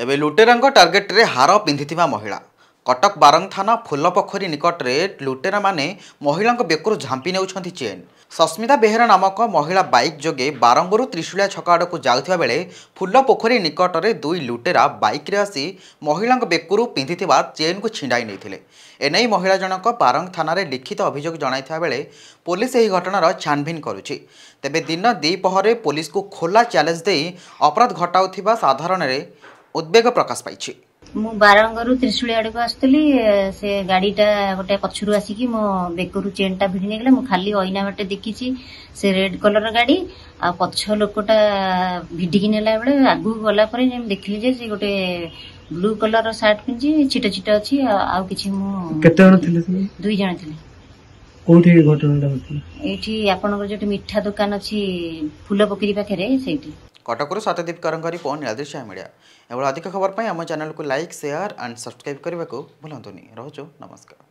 एबे लुटेरांग टार्गेट रे हार पिंधिथिबा महिला कटक बारंग थाना फुलपोखरी निकट रे लुटेरा माने महिला बेकरू झांपी नेउछंती चेन। सस्मिता बेहेरा नामक महिला बाइक जोगे बारंगरू त्रिशूलिया छक आड़क जाउथिबा बेले फुलपोखरी निकट रे दुई लुटेरा बाइक रे आसी महिला बेकरू पिंधिथिबा चेन को छिंडाई नेइथिले। एनै महिला जनक बारंग थाना रे लिखित अभियोग जणाइथिबा बेले पुलिस एही घटनार छानभिन करुछि। तेबे दिन द्विपहरे पुलिस को खोला चैलेंज देई अपराध घटाउथिबा साधारण रे उद्वेग प्रकाश पाई। मु बारंगरू त्रिशूली आड़ को आसली से गाड़ीटा गोटे पछरू आसिकी मो बेकरू चेनटा भिड़ी नेगला। मु खाली अइना बाटे देखी से रेड कलर गाड़ी आ पछ लोकटा भिडिकी नेला बेले आगु गला पर देखली जे से गोटे ब्लू कलर शर्ट पिंजी छिटा छिटा अछि आ किछि मु केते जण थिले से दुई जण थिले। कोठी घटनाटा होतला एठी आपनकर जेटे मिठा दुकान अछि फुलपोखरी पाखरे सेठी। कटकरू सत्यदीप करंगरी फोन नीलाद्री मीडिया एवं अधिक खबर पर आम चैनल को लाइक शेयर एंड सब्सक्राइब करने को भूलुनी। रोचो नमस्कार।